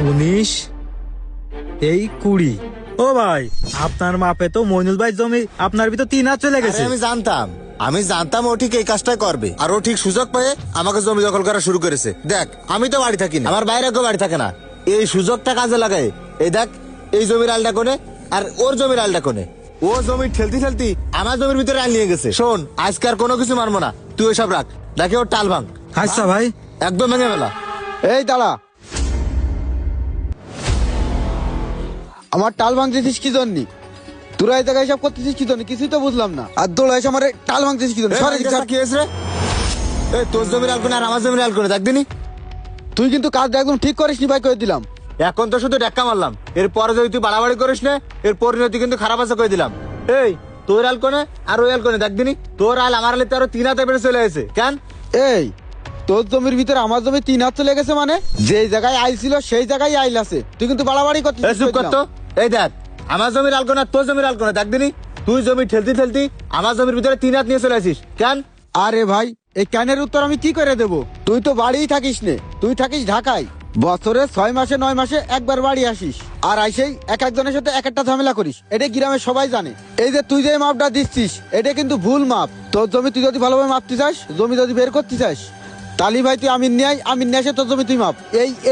19 এই 20। ও ভাই, আপনার মাপে তো মইনুল ভাই জমি আপনার ভিতর 3 হাত চলে গেছে। আমি জানতাম ও ঠিক এই কাজটাই করবে, আর ও ঠিক সুযোগ পেয়ে আমাকে জমি দখল করা শুরু করেছে। দেখ, আমি তো বাড়ি থাকি না, আমার বাইরে কেউ বাড়ি থাকে না। এই সুযোগটা কাজে লাগায়, এই দেখ, এই জমির আলটা কোনে আর ওর জমির আলটা কোনে। ও জমি ঠেলতি ঠেলতি আমার জমির ভিতরে আল নিয়ে গেছে। শোন, আজকার কোনো কিছু মানবো না, তুই ওইসব রাখ। দেখে ওর টাল ভাঙ। আচ্ছা ভাই। একদম ভেঙে ফেলা। এই দাঁড়া, আমার টাল ভাঙতেছিস কি জন্য? তোরা এই জায়গায় সব করতেছিস কি জন্য? কিছুই তো বুঝলাম না। আর দোলা এসে আমার টাল ভাঙতেছিস কি জন্য? সরে যা। কি হয়েছে রে? এই তোর জমির আল কোনে আর আমার জমির আল কোনে, দেখ দিনি। তুই কিন্তু কাজটা একদম ঠিক করিস নি ভাই, কয়ে দিলাম। এখন তো শুধু ডাক্কা মারলাম, এরপরে যদি তুই বাড়াবাড়ি করিস না, এর পরিণতি কিন্তু খারাপ আছে কয়ে দিলাম। এই তোর আল কোনে আর ওই আল কোনে, দেখ দিনি। তোর আল আমার আলে তো আরো 3 হাতে বেড়ে চলে গেছে। কেন? এই তোর জমির ভিতরে আমার জমি 3 হাত চলে গেছে মানে? যেই জায়গায় আইল ছিল সেই জায়গায় আইল আছে, তুই কিন্তু বাড়াবাড়ি এই করতেছিস। চুপ কর তো। এই দেখ, আমার জমির আল কোনে আর তোর জমির আল কোনে, দেখ দিনি। তুই জমি ঠেলতি ঠেলতি আমার জমির ভিতরে 3 হাত নিয়ে চলে আসিস। কেন? আরে ভাই, এই ক্যানের উত্তর আমি কি করে দেব? তুই তো বাড়িই থাকিস নে, তুই থাকিস ঢাকায়। বছরে 6 মাসে 9 মাসে একবার বাড়ি আসিস, আর আইসেই এক একজনের সাথে এক একটা ঝামেলা করিস। এটা গ্রামের সবাই জানে। এই যে তুই যে মাপটা দিচ্ছিস, এটা কিন্তু ভুল মাপ। তোর জমি তুই যদি ভালোভাবে মাপতে চাস, জমি যদি বের করতে চাস, তালি ভাই তুই আমিন নিয়ে আয়, আমিন নিয়ে আসে তোর জমি তুই মাপ।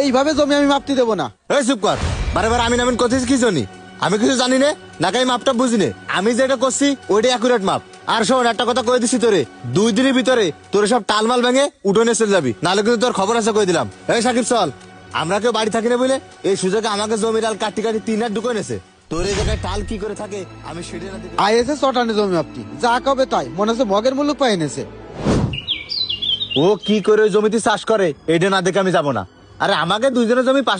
এইভাবে জমি আমি মাপতে দেবো না। এই চুপ কর। বারে বারে আমিন আমিন করছিস কি জন্য? আমি কিছু জানি না, নাকি আমি মাপটা বুঝি না। আমি যেটা করছি ওইটা অ্যাকুরেট মাপ। আর শোন, একটা কথা কয়ে দিচ্ছি তোরে, 2 দিনের ভিতরে তোর সব টালমাল ভেঙে উঠোনে চলে যাবি, নাহলে কিন্তু তোর খবর আছে কয়ে দিলাম। এই সাকিব চল, আমরা কেউ বাড়ি থাকি না বলে এই সুযোগে আমাকে জমির আল কাটি কাটি 3 হাত ঢুকে নেছে। তোর এই জায়গায় টাল কি করে থাকে আমি সেটা না দিতে। আইএসএ চটানে জমি মাপতি, যা কবে তাই মনে হচ্ছে মগের মুলুক পাই এনেছে। ও কি করে ওই জমিতে চাষ করে এটা না দেখে আমি যাবো না। আরে আমাকে 2 জনের জমি পাশা